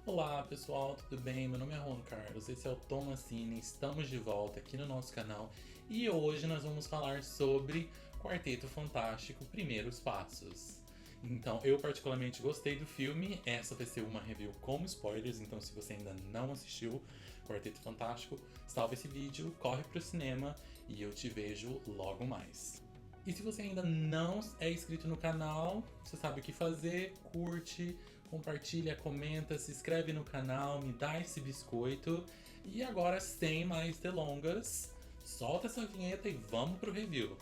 Olá pessoal, tudo bem? Meu nome é Juan Carlos, esse é o Tomacine, estamos de volta aqui no nosso canal e hoje nós vamos falar sobre Quarteto Fantástico Primeiros Passos. Então, eu particularmente gostei do filme, essa vai ser uma review com spoilers, então se você ainda não assistiu Quarteto Fantástico, salva esse vídeo, corre pro cinema e eu te vejo logo mais. E se você ainda não é inscrito no canal, você sabe o que fazer, curte, compartilha, comenta, se inscreve no canal, me dá esse biscoito. E agora, sem mais delongas, solta essa vinheta e vamos pro review.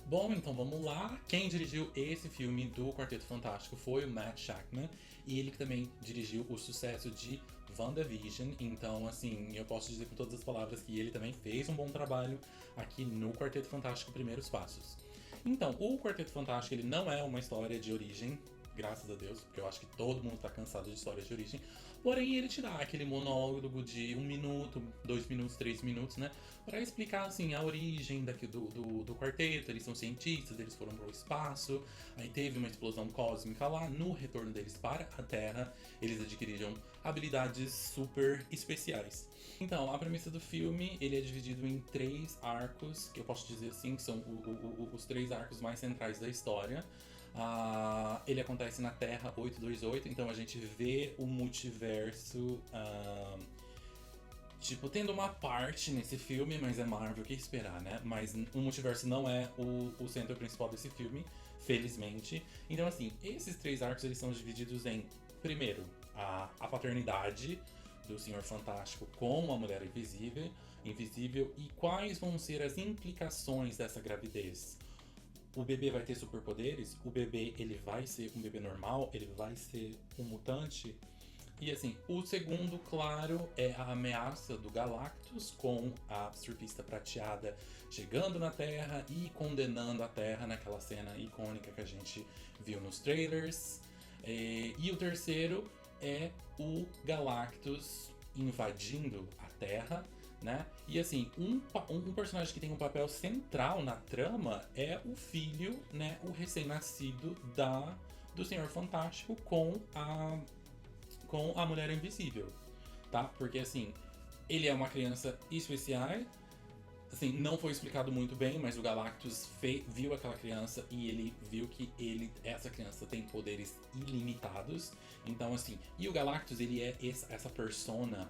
Bom, então vamos lá. Quem dirigiu esse filme do Quarteto Fantástico foi o Matt Shakman, e ele que também dirigiu o sucesso de WandaVision. Então, assim, eu posso dizer com todas as palavras que ele também fez um bom trabalho aqui no Quarteto Fantástico Primeiros Passos. Então, o Quarteto Fantástico ele não é uma história de origem, graças a Deus, porque eu acho que todo mundo tá cansado de histórias de origem. Porém, ele te dá aquele monólogo de 1 minuto, 2 minutos, 3 minutos, né? Pra explicar, assim, a origem do quarteto. Eles são cientistas, eles foram pro espaço, aí teve uma explosão cósmica lá. No retorno deles para a Terra, eles adquiriram habilidades super especiais. Então, a premissa do filme, ele é dividido em 3 arcos, que eu posso dizer assim, que são os 3 arcos mais centrais da história. Ele acontece na Terra 828, então a gente vê o multiverso, tipo, tendo uma parte nesse filme, mas é Marvel, o que esperar, né? Mas o multiverso não é o centro principal desse filme, felizmente. Então, assim, esses 3 arcos, eles são divididos em, primeiro, a paternidade do Senhor Fantástico com a Mulher Invisível e quais vão ser as implicações dessa gravidez. O bebê vai ter superpoderes? O bebê, ele vai ser um bebê normal? Ele vai ser um mutante? E assim, o segundo, claro, é a ameaça do Galactus com a Surfista Prateada chegando na Terra e condenando a Terra naquela cena icônica que a gente viu nos trailers. E o terceiro é o Galactus invadindo a Terra, né? E assim, um personagem que tem um papel central na trama é o filho, né? O recém-nascido do Senhor Fantástico com a Mulher Invisível, tá? Porque assim, ele é uma criança especial. Assim, não foi explicado muito bem, mas o Galactus viu aquela criança e ele viu que essa criança tem poderes ilimitados. Então, assim, e o Galactus, ele é essa persona.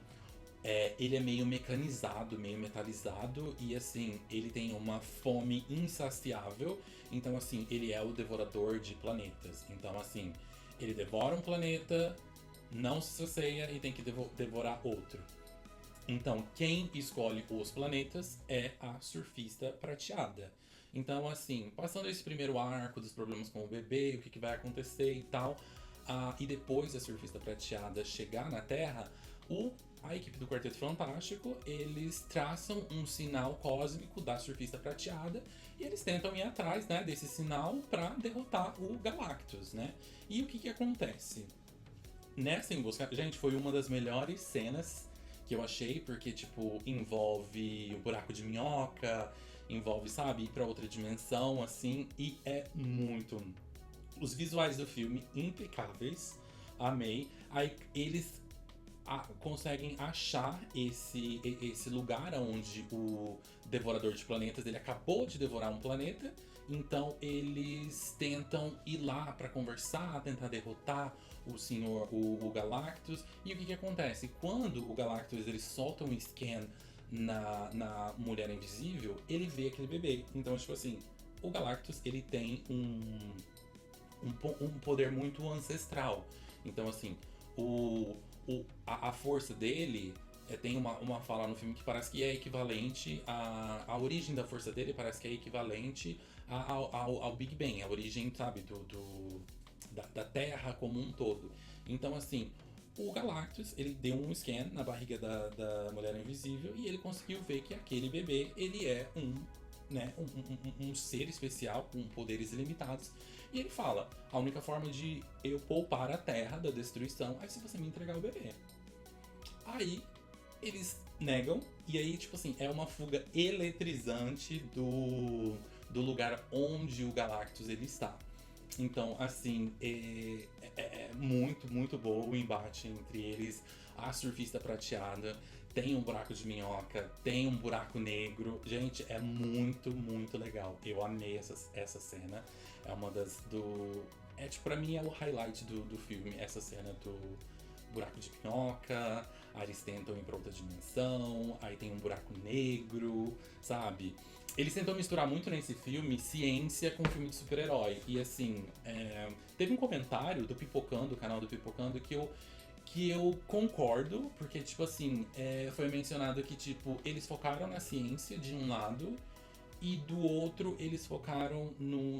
Ele é meio mecanizado, meio metalizado e assim, ele tem uma fome insaciável. Então assim, ele é o devorador de planetas. Então assim, ele devora um planeta, não se sacia e tem que devorar outro. Então quem escolhe os planetas é a Surfista Prateada. Então assim, passando esse primeiro arco dos problemas com o bebê, o que vai acontecer e tal, e depois da Surfista Prateada chegar na Terra, a equipe do Quarteto Fantástico, eles traçam um sinal cósmico da Surfista Prateada e eles tentam ir atrás, né, desse sinal para derrotar o Galactus, né? E o que acontece? Nessa emboscada, gente, foi uma das melhores cenas que eu achei, porque, tipo, envolve o buraco de minhoca, envolve, sabe, ir pra outra dimensão, assim, e é muito... Os visuais do filme, impecáveis, amei. Aí eles conseguem achar esse lugar onde o devorador de planetas ele acabou de devorar um planeta. Então eles tentam ir lá para conversar, tentar derrotar o Galactus. E o que acontece? Quando o Galactus ele solta um scan na Mulher Invisível, ele vê aquele bebê. Então, tipo assim, o Galactus ele tem um poder muito ancestral. Então, assim, a força dele tem uma fala no filme que parece que é equivalente a origem da força dele parece que é equivalente ao Big Bang, a origem, sabe, da Terra como um todo. Então, assim, o Galactus, ele deu um scan na barriga da Mulher Invisível e ele conseguiu ver que aquele bebê, ele é um ser especial com poderes ilimitados. E ele fala, a única forma de eu poupar a Terra da destruição é se você me entregar o bebê. Aí eles negam. E aí, tipo assim, é uma fuga eletrizante do lugar onde o Galactus ele está. Então, assim, é muito, muito bom o embate entre eles. A surfista prateada tem um buraco de minhoca, tem um buraco negro. Gente, é muito, muito legal. Eu amei essa cena. É uma das do. É, tipo, pra mim é o highlight do filme, essa cena do buraco de minhoca. Aí eles tentam ir pra outra dimensão, aí tem um buraco negro, sabe? Eles tentam misturar muito nesse filme ciência com filme de super-herói. E assim, teve um comentário do Pipocando, o canal do Pipocando, que eu concordo, porque, tipo assim, foi mencionado que, tipo, eles focaram na ciência de um lado e do outro eles focaram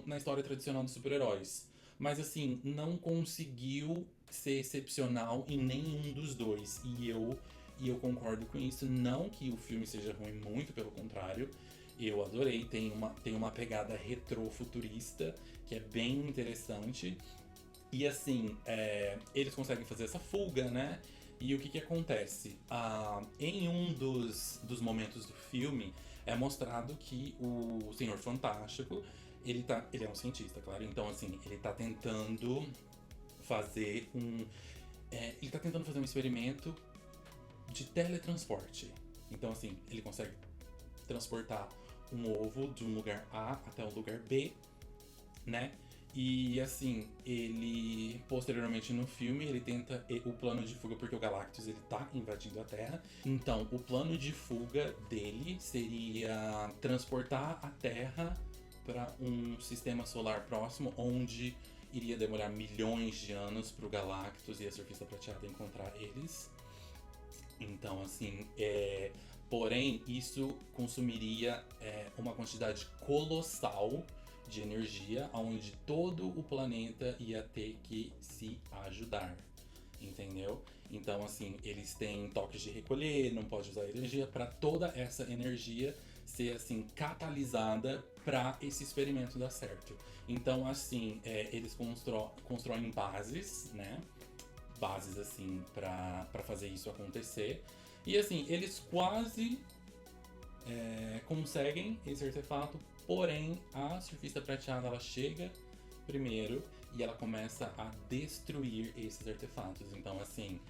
na história tradicional dos super-heróis. Mas, assim, não conseguiu ser excepcional em nenhum dos dois. E eu concordo com isso. Não que o filme seja ruim, muito pelo contrário. Eu adorei, tem uma pegada retrofuturista que é bem interessante. E assim, eles conseguem fazer essa fuga, né? E o que acontece? Em um dos momentos do filme é mostrado que o Senhor Fantástico, ele é um cientista, claro. Então, assim, ele tá tentando fazer um experimento de teletransporte. Então, assim, ele consegue transportar um ovo de um lugar A até um lugar B, né? E assim, ele posteriormente no filme, ele tenta o plano de fuga porque o Galactus ele tá invadindo a Terra. Então, o plano de fuga dele seria transportar a Terra para um sistema solar próximo, onde iria demorar milhões de anos para o Galactus e a Surfista Prateada encontrar eles. Então, assim, porém, isso consumiria uma quantidade colossal de energia, onde todo o planeta ia ter que se ajudar, entendeu? Então, assim, eles têm toques de recolher, não pode usar energia, para toda essa energia ser, assim, catalisada para esse experimento dar certo. Então, assim, eles constroem bases, né? Bases, assim, para fazer isso acontecer. E, assim, eles quase conseguem esse artefato, porém a Surfista Prateada ela chega primeiro e ela começa a destruir esses artefatos. Então, assim,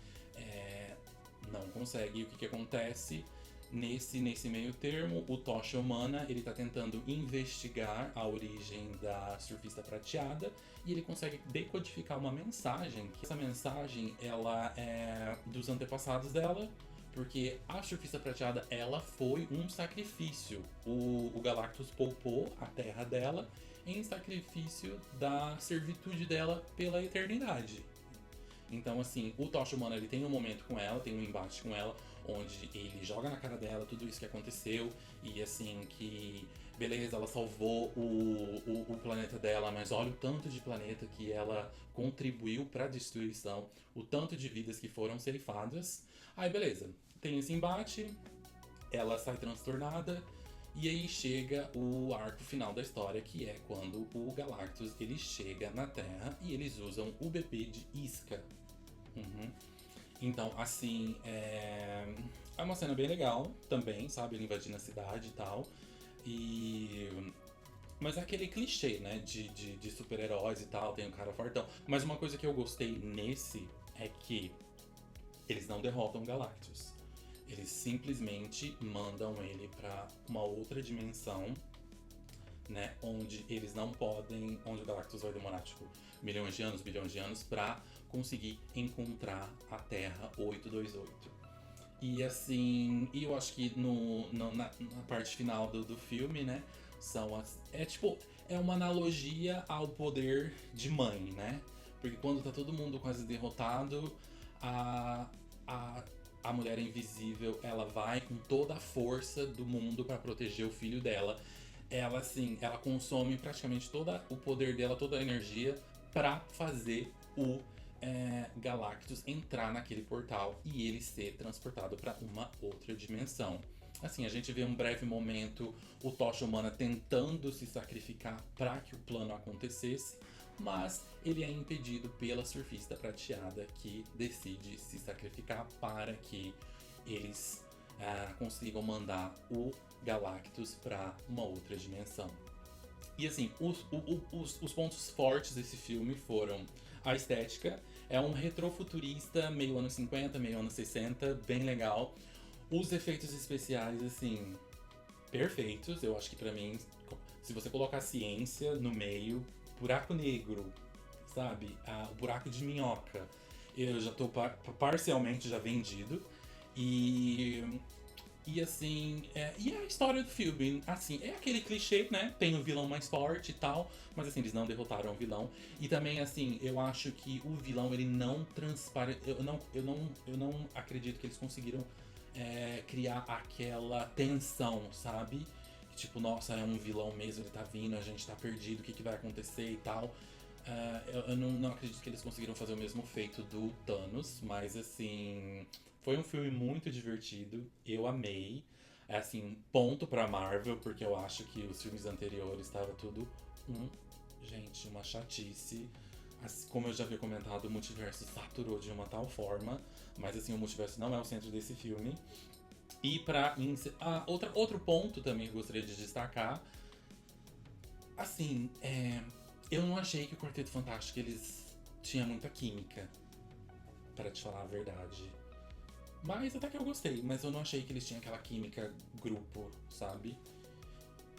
não consegue. E o que acontece? Nesse meio termo, o Tocha Humana ele tá tentando investigar a origem da Surfista Prateada e ele consegue decodificar uma mensagem. Que essa mensagem ela é dos antepassados dela, porque a Surfista Prateada ela foi um sacrifício. O Galactus poupou a terra dela em sacrifício da servitude dela pela eternidade. Então, assim, o Tocha Humana ele tem um momento com ela, tem um embate com ela, onde ele joga na cara dela tudo isso que aconteceu e, assim, que beleza, ela salvou o planeta dela, mas olha o tanto de planeta que ela contribuiu para a destruição, o tanto de vidas que foram ceifadas. Aí, beleza, tem esse embate, ela sai transtornada. E aí chega o arco final da história, que é quando o Galactus ele chega na Terra e eles usam o bebê de isca. Então, assim, é uma cena bem legal também, sabe? Ele invadindo a cidade e tal. Mas é aquele clichê, né? De super-heróis e tal, tem um cara fortão. Mas uma coisa que eu gostei nesse é que eles não derrotam o Galactus. Eles simplesmente mandam ele pra uma outra dimensão, né? Onde eles não podem. Onde o Galactus vai demorar, tipo, milhões de anos, bilhões de anos pra conseguir encontrar a Terra 828. E assim. E eu acho que na parte final do filme, né? É uma analogia ao poder de mãe, né? Porque quando tá todo mundo quase derrotado, a mulher invisível, ela vai com toda a força do mundo pra proteger o filho dela. Ela, assim, ela consome praticamente todo o poder dela, toda a energia pra fazer o Galactus entrar naquele portal e ele ser transportado pra uma outra dimensão. Assim, a gente vê um breve momento o Tocha Humana tentando se sacrificar para que o plano acontecesse, mas ele é impedido pela Surfista Prateada, que decide se sacrificar para que eles consigam mandar o Galactus pra uma outra dimensão. E assim, os pontos fortes desse filme foram a estética. É um retrofuturista, meio anos 50, meio anos 60, bem legal. Os efeitos especiais, assim, perfeitos. Eu acho que pra mim, se você colocar ciência no meio, buraco negro, sabe? O buraco de minhoca, eu já tô parcialmente já vendido. E e assim, e a história do filme, assim, é aquele clichê, né? Tem o vilão mais forte e tal, mas assim, eles não derrotaram o vilão. E também, assim, eu acho que o vilão, ele não transpare... Eu não acredito que eles conseguiram criar aquela tensão, sabe? Que, tipo, nossa, é um vilão mesmo, ele tá vindo, a gente tá perdido, o que, que vai acontecer e tal. Eu não acredito que eles conseguiram fazer o mesmo feito do Thanos, mas assim, foi um filme muito divertido, eu amei. É assim, ponto pra Marvel, porque eu acho que os filmes anteriores estava tudo um, gente, uma chatice. Como eu já havia comentado, o multiverso saturou de uma tal forma, mas assim, o multiverso não é o centro desse filme. E outro ponto também que eu gostaria de destacar, assim, eu não achei que o Quarteto Fantástico eles tinha muita química, para te falar a verdade. Mas até que eu gostei, mas eu não achei que eles tinham aquela química grupo, sabe?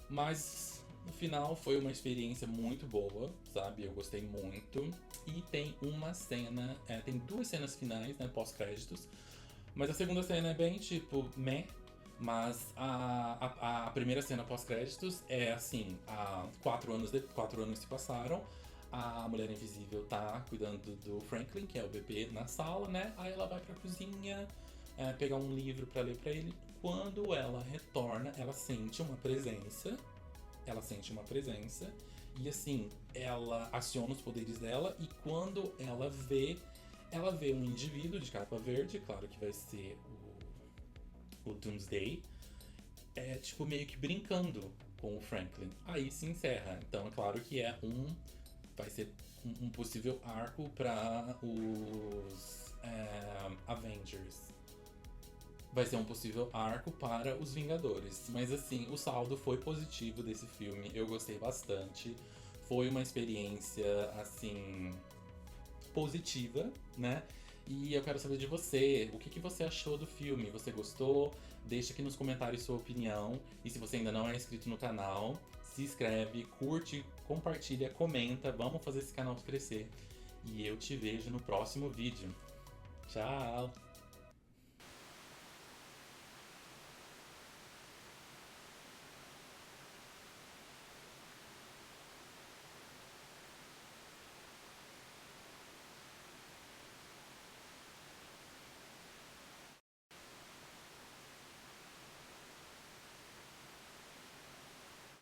Mas no final foi uma experiência muito boa, sabe? Eu gostei muito. E tem uma cena, tem duas cenas finais, né, pós-créditos. Mas a segunda cena é bem tipo, meh. Mas a primeira cena pós-créditos é assim, há 4 anos se passaram, a Mulher Invisível tá cuidando do Franklin, que é o bebê, na sala, né? Aí ela vai pra cozinha, pegar um livro pra ler pra ele. Quando ela retorna, ela sente uma presença, e assim, ela aciona os poderes dela, e quando ela vê um indivíduo de capa verde, claro que vai ser o Doomsday, tipo meio que brincando com o Franklin. Aí se encerra. Então é claro que vai ser um possível arco para os Avengers. Vai ser um possível arco para os Vingadores. Mas assim, o saldo foi positivo desse filme. Eu gostei bastante. Foi uma experiência, assim, positiva, né? E eu quero saber de você, o que, que você achou do filme? Você gostou? Deixa aqui nos comentários sua opinião. E se você ainda não é inscrito no canal, se inscreve, curte, compartilha, comenta. Vamos fazer esse canal crescer. E eu te vejo no próximo vídeo. Tchau!